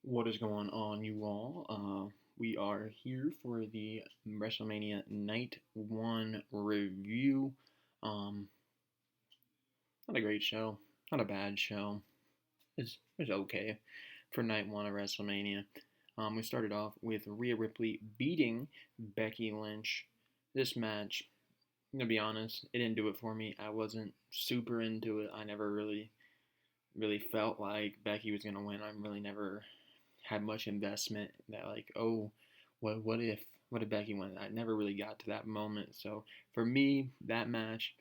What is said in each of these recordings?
What is going on, you all? We are here for the WrestleMania Night 1 review. Um, Not a great show, not a bad show. It's okay for Night 1 of WrestleMania. We started off with Rhea Ripley beating Becky Lynch. This match, I'm gonna be honest, it didn't do it for me. I wasn't super into it. I never really felt like Becky was gonna win. I really never had much investment that like, oh, what if Becky won? I never really got to that moment. So for me, that match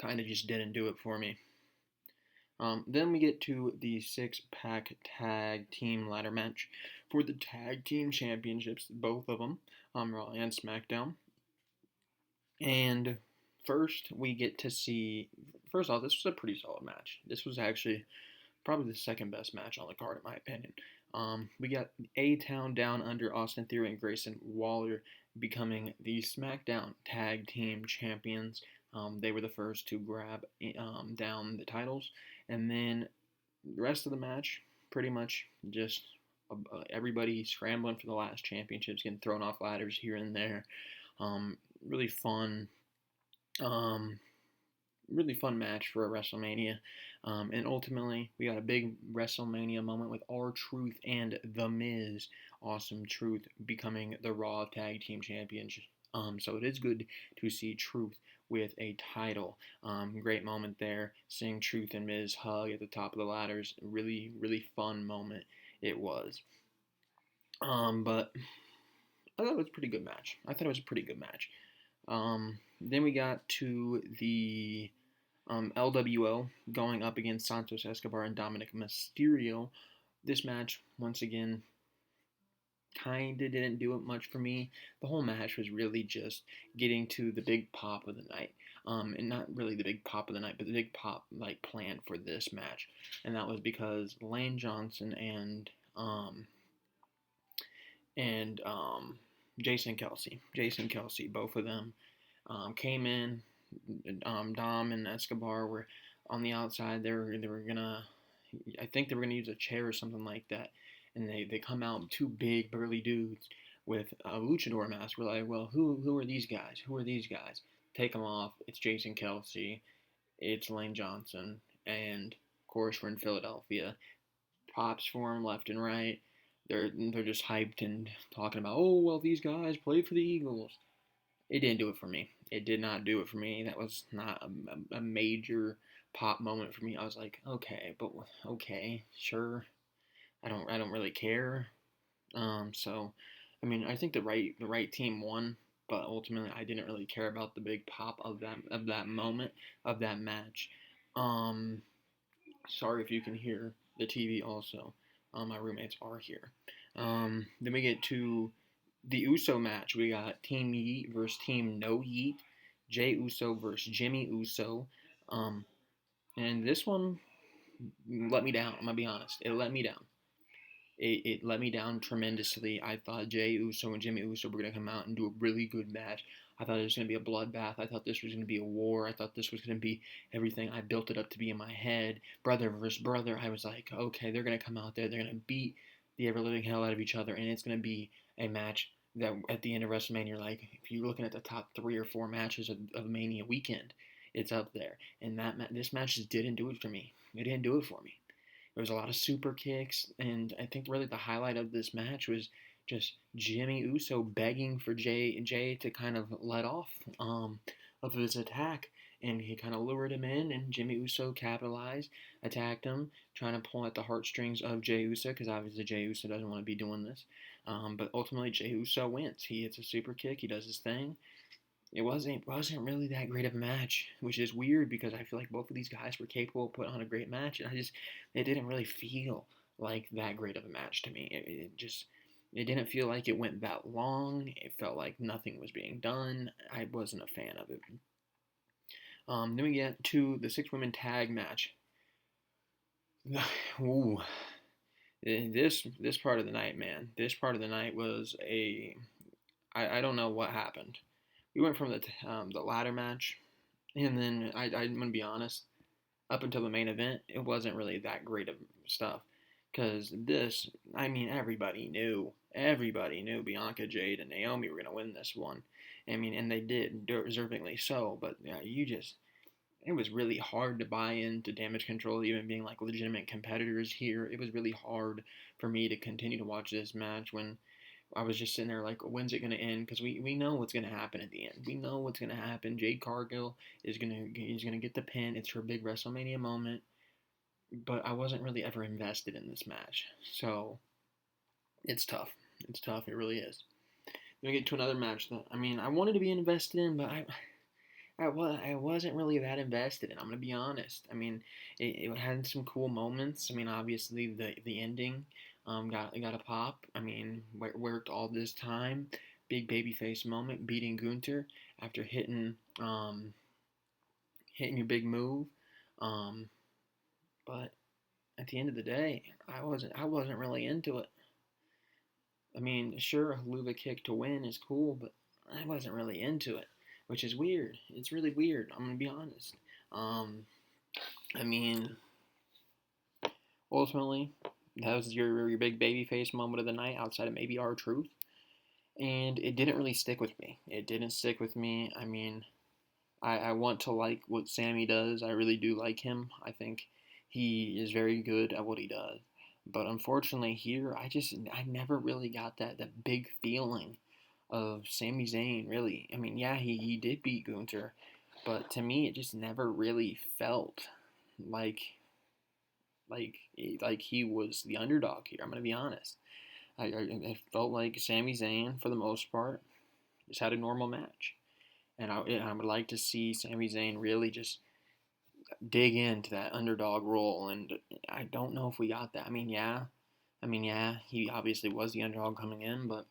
kind of just didn't do it for me. Then we get to the six-pack tag team ladder match for the tag team championships, both of them, Raw and SmackDown. And first, we get to see. First off, this was a pretty solid match. This was actually probably the second best match on the card, in my opinion. We got A-Town Down Under, Austin Theory and Grayson Waller becoming the SmackDown Tag Team Champions. They were the first to grab down the titles. And then the rest of the match, pretty much just everybody scrambling for the last championships, getting thrown off ladders here and there. Really fun. Um, Really fun match for a WrestleMania. And ultimately, we got a big WrestleMania moment with R-Truth and The Miz, Awesome Truth, becoming the Raw Tag Team Champions. So it is good to see Truth with a title. Great moment there, seeing Truth and Miz hug at the top of the ladders. Really, really fun moment it was. But I thought it was a pretty good match. Then we got to the LWO going up against Santos Escobar and Dominic Mysterio. This match, once again, kind of didn't do it much for me. The whole match was really just getting to the big pop of the night. And not really the big pop of the night, but the big pop like planned for this match, and that was because Lane Johnson and Jason Kelsey, both of them came in. Dom and Escobar were on the outside. They were gonna, I think they were gonna use a chair or something like that, and they come out two big burly dudes with a luchador mask. We're like, well, who are these guys? Who are these guys? Take them off. It's Jason Kelsey. It's Lane Johnson, and of course we're in Philadelphia. Props for them left and right. They're just hyped and talking about, oh well, these guys played for the Eagles. It didn't do it for me. It did not do it for me. That was not a major pop moment for me. I was like, okay, but okay, sure. I don't really care. So, I mean, I think the right team won, but ultimately I didn't really care about the big pop of that moment of that match. Um, Sorry if you can hear the TV. Also, my roommates are here. Then we get to the Uso match. We got Team Yeet versus Team No Yeet. Jay Uso versus Jimmy Uso. Um, and this one let me down. I'm gonna be honest. It let me down. It let me down tremendously. I thought Jay Uso and Jimmy Uso were gonna come out and do a really good match. I thought it was gonna be a bloodbath. I thought this was gonna be a war. I thought this was gonna be everything I built it up to be in my head. Brother versus brother. I was like, okay, they're gonna come out there. They're gonna beat the ever living hell out of each other, and it's gonna be a match that at the end of WrestleMania, you're like, if you're looking at the top 3 or 4 matches of Mania weekend, it's up there. And this match just didn't do it for me. It didn't do it for me. There was a lot of super kicks, and I think really the highlight of this match was just Jimmy Uso begging for Jay to kind of let off of his attack, and he kind of lured him in, and Jimmy Uso capitalized, attacked him, trying to pull at the heartstrings of Jay Uso, because obviously Jay Uso doesn't want to be doing this. But ultimately, Jey Uso wins. He hits a super kick. He does his thing. It wasn't really that great of a match, which is weird because I feel like both of these guys were capable of putting on a great match, and it didn't really feel like that great of a match to me. It didn't feel like it went that long. It felt like nothing was being done. I wasn't a fan of it. Then we get to the 6 women tag match. Ooh, this part of the night, man. This part of the night was I don't know what happened. We went from the ladder match, and then I'm gonna be honest. Up until the main event, it wasn't really that great of stuff. Because everybody knew Bianca, Jade, and Naomi were going to win this one. And they did, deservingly so. But yeah, it was really hard to buy into Damage Control, even being like legitimate competitors here. It was really hard for me to continue to watch this match when I was just sitting there like, when's it going to end? Because we know what's going to happen at the end. We know what's going to happen. Jade Cargill is gonna get the pin. It's her big WrestleMania moment. But I wasn't really ever invested in this match, so it's tough. It's tough. It really is. Then we get to another match that I wanted to be invested in, but I wasn't really that invested in. I'm gonna be honest. It had some cool moments. Obviously the ending got a pop. Worked all this time. Big babyface moment, beating Gunther after hitting your big move. Um, but at the end of the day, I wasn't really into it. Sure, a Luva kick to win is cool, but I wasn't really into it, which is weird. It's really weird. I'm gonna be honest. Um, I mean, Ultimately, that was your big babyface moment of the night, outside of maybe R-Truth, and it didn't really stick with me. It didn't stick with me. I want to like what Sammy does. I really do like him. I think he is very good at what he does. But unfortunately here, I never really got that big feeling of Sami Zayn, really. Yeah, he did beat Gunther, but to me it just never really felt like like he was the underdog here. I'm gonna be honest. I felt like Sami Zayn, for the most part, just had a normal match. And I would like to see Sami Zayn really just dig into that underdog role, and I don't know if we got that. Yeah, he obviously was the underdog coming in, but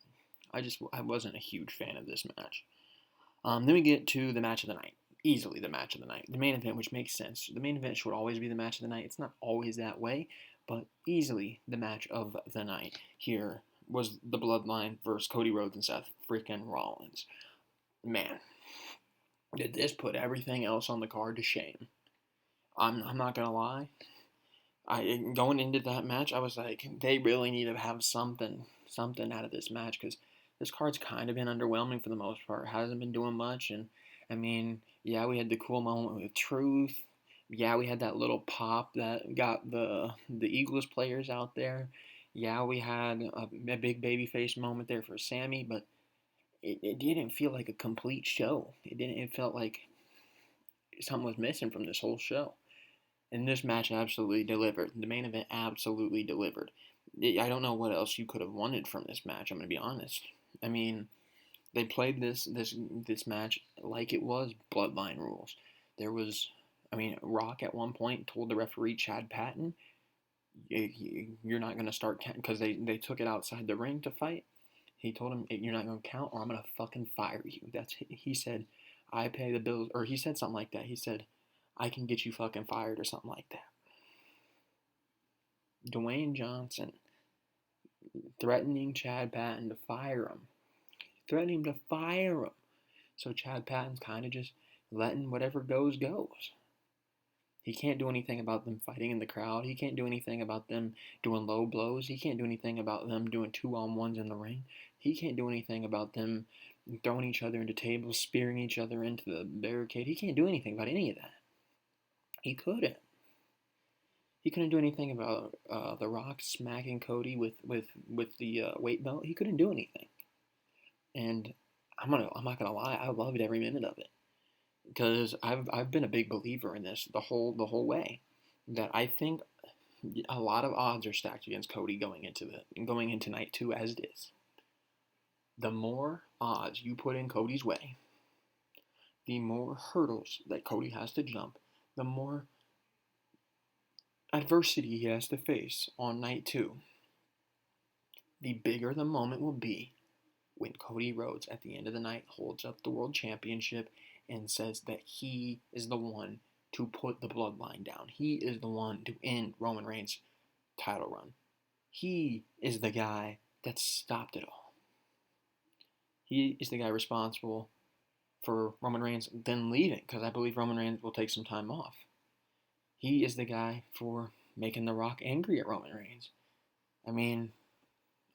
I wasn't a huge fan of this match. Then we get to the match of the night. Easily the match of the night. The main event, which makes sense. The main event should always be the match of the night. It's not always that way, but easily the match of the night here was the Bloodline versus Cody Rhodes and Seth freaking Rollins. Man, did this put everything else on the card to shame. I'm not gonna lie. Going into that match, I was like, they really need to have something out of this match, because this card's kind of been underwhelming for the most part. Hasn't been doing much, and yeah, we had the cool moment with Truth. Yeah, we had that little pop that got the Eagles players out there. Yeah, we had a big babyface moment there for Sammy, but it didn't feel like a complete show. It felt like something was missing from this whole show. And this match absolutely delivered. The main event absolutely delivered. I don't know what else you could have wanted from this match. I'm gonna be honest. I mean, they played this match like it was Bloodline rules. There was, Rock at one point told the referee Chad Patton, "You're not gonna start," because they took it outside the ring to fight. He told him, "You're not gonna count, or I'm gonna fucking fire you." He said, "I pay the bills," or he said something like that. He said, "I can get you fucking fired," or something like that. Dwayne Johnson threatening Chad Patton to fire him. Threatening him to fire him. So Chad Patton's kind of just letting whatever goes, goes. He can't do anything about them fighting in the crowd. He can't do anything about them doing low blows. He can't do anything about them doing 2-on-1s in the ring. He can't do anything about them throwing each other into tables, spearing each other into the barricade. He can't do anything about any of that. He couldn't. He couldn't do anything about The Rock smacking Cody with the weight belt. He couldn't do anything. And I'm not gonna lie, I loved every minute of it, because I've been a big believer in this the whole way, that I think a lot of odds are stacked against Cody going into night 2 as it is. The more odds you put in Cody's way, the more hurdles that Cody has to jump, the more adversity he has to face on night 2, the bigger the moment will be when Cody Rhodes at the end of the night holds up the World Championship and says that he is the one to put the Bloodline down. He is the one to end Roman Reigns' title run. He is the guy that stopped it all. He is the guy responsible for Roman Reigns then leaving, because I believe Roman Reigns will take some time off. He is the guy for making The Rock angry at Roman Reigns. I mean,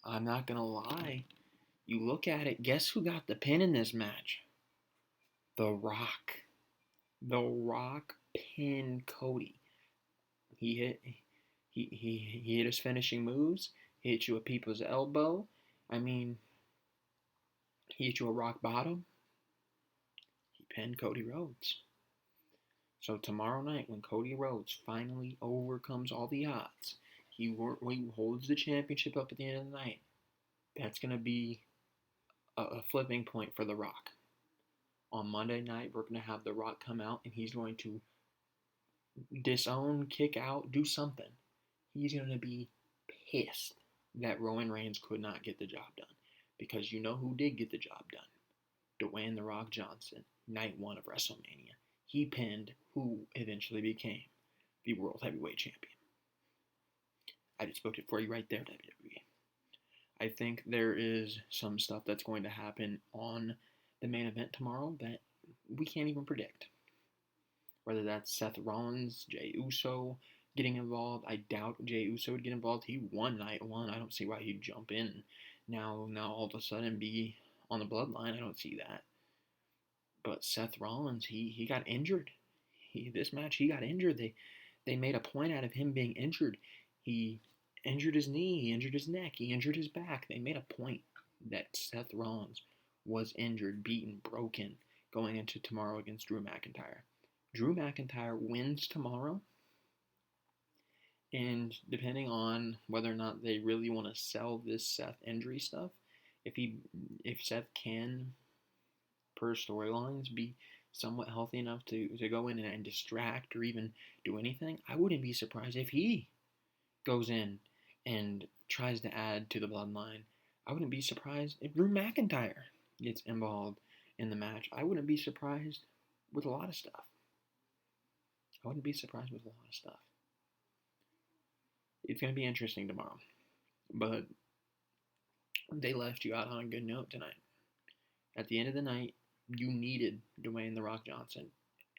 I'm not going to lie. You look at it, guess who got the pin in this match? The Rock. The Rock pinned Cody. He hit he hit his finishing moves. He hit you a people's elbow. I mean, he hit you a rock bottom. He pinned Cody Rhodes. So tomorrow night, when Cody Rhodes finally overcomes all the odds, he holds the championship up at the end of the night. That's gonna be a flipping point for The Rock. On Monday night, we're gonna have The Rock come out, and he's going to disown, kick out, do something. He's gonna be pissed that Roman Reigns could not get the job done, because you know who did get the job done? Dwayne "The Rock" Johnson, night 1 of WrestleMania. He pinned who eventually became the World Heavyweight Champion. I just booked it for you right there, WWE. I think there is some stuff that's going to happen on the main event tomorrow that we can't even predict. Whether that's Seth Rollins, Jey Uso getting involved. I doubt Jey Uso would get involved. He won night 1. I don't see why he'd jump in now all of a sudden be on the Bloodline. I don't see that. But Seth Rollins, he got injured. This match he got injured. They made a point out of him being injured. He injured his knee, he injured his neck, he injured his back. They made a point that Seth Rollins was injured, beaten, broken going into tomorrow against Drew McIntyre. Drew McIntyre wins tomorrow, and depending on whether or not they really want to sell this Seth injury stuff, if Seth can, per storylines, be somewhat healthy enough to go in and distract or even do anything, I wouldn't be surprised if he goes in and tries to add to the Bloodline. I wouldn't be surprised if Drew McIntyre gets involved in the match. I wouldn't be surprised with a lot of stuff. I wouldn't be surprised with a lot of stuff. It's going to be interesting tomorrow. But they left you out on a good note tonight. At the end of the night, you needed Dwayne "The Rock" Johnson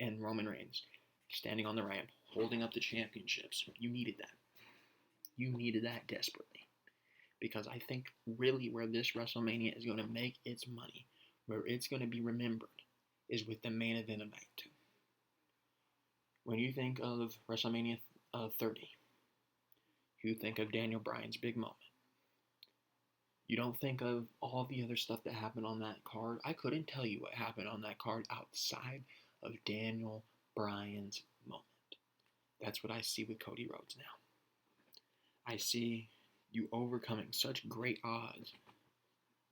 and Roman Reigns standing on the ramp, holding up the championships. You needed that. You needed that desperately. Because I think really where this WrestleMania is going to make its money, where it's going to be remembered, is with the main event of night 2. When you think of WrestleMania 30, you think of Daniel Bryan's big moment. You don't think of all the other stuff that happened on that card. I couldn't tell you what happened on that card outside of Daniel Bryan's moment. That's what I see with Cody Rhodes now. I see you overcoming such great odds.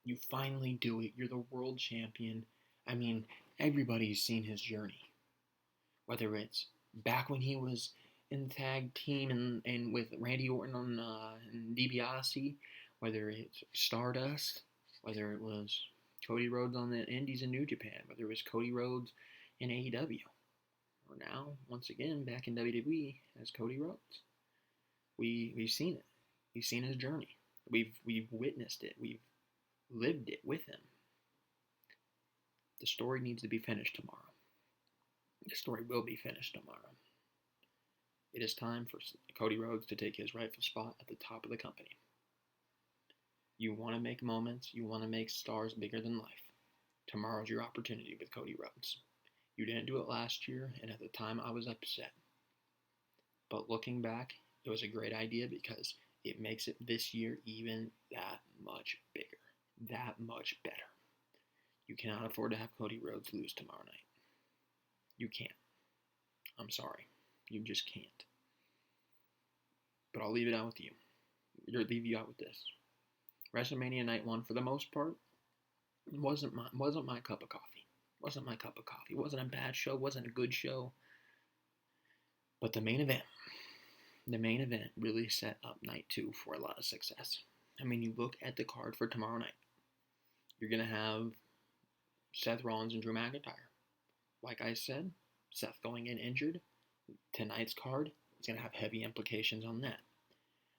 You finally do it. You're the world champion. I mean, everybody's seen his journey. Whether it's back when he was in the tag team and with Randy Orton and DiBiase, whether it's Stardust, whether it was Cody Rhodes on the Indies in New Japan, whether it was Cody Rhodes in AEW, or now, once again, back in WWE as Cody Rhodes. We've seen it. We've seen his journey. We've witnessed it. We've lived it with him. The story needs to be finished tomorrow. The story will be finished tomorrow. It is time for Cody Rhodes to take his rightful spot at the top of the company. You want to make moments, you want to make stars bigger than life. Tomorrow's your opportunity with Cody Rhodes. You didn't do it last year, and at the time I was upset. But looking back, it was a great idea because it makes it this year even that much bigger, that much better. You cannot afford to have Cody Rhodes lose tomorrow night. You can't. I'm sorry. You just can't. But I'll leave it out with you. Leave you out with this. WrestleMania Night 1, for the most part, wasn't my cup of coffee. Wasn't my cup of coffee. It wasn't a bad show. Wasn't a good show. But the main event really set up night 2 for a lot of success. I mean, you look at the card for tomorrow night. You're going to have Seth Rollins and Drew McIntyre. Like I said, Seth going in injured. Tonight's card is going to have heavy implications on that.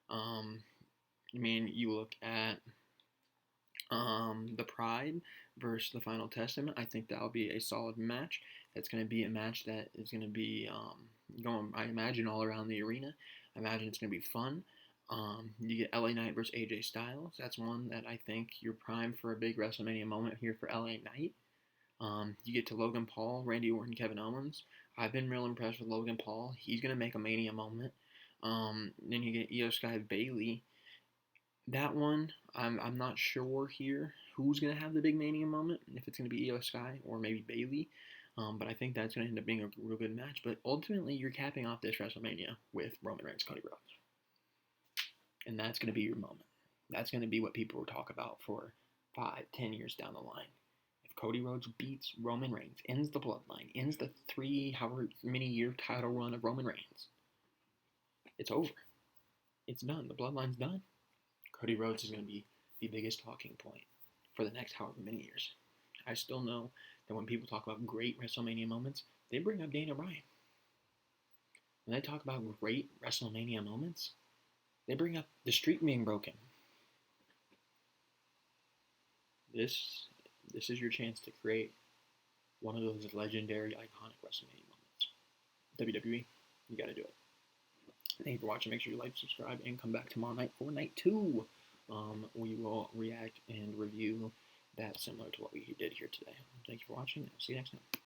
I mean, you look at the Pride versus the Final Testament. I think that'll be a solid match. That's going to be a match that is going to be going, I imagine, all around the arena. I imagine it's going to be fun. You get LA Knight versus AJ Styles. That's one that I think you're primed for a big WrestleMania moment here for LA Knight. You get to Logan Paul, Randy Orton, Kevin Owens. I've been real impressed with Logan Paul. He's going to make a Mania moment. Then you get Io Sky Bailey. That one, I'm not sure here who's going to have the big Mania moment, if it's going to be Io Sky or maybe Bailey. But I think that's going to end up being a real good match. But ultimately, you're capping off this WrestleMania with Roman Reigns, Cody Rhodes. And that's going to be your moment. That's going to be what people will talk about for 5-10 years down the line. If Cody Rhodes beats Roman Reigns, ends the Bloodline, ends the however many year title run of Roman Reigns, it's over. It's done. The Bloodline's done. Cody Rhodes is going to be the biggest talking point for the next however many years. I still know that when people talk about great WrestleMania moments, they bring up Daniel Bryan. When they talk about great WrestleMania moments, they bring up the streak being broken. This is your chance to create one of those legendary, iconic WrestleMania moments. WWE, you got to do it. Thank you for watching. Make sure you like, subscribe, and come back tomorrow night for night 2. We will react and review that similar to what we did here today. Thank you for watching, and I'll see you next time.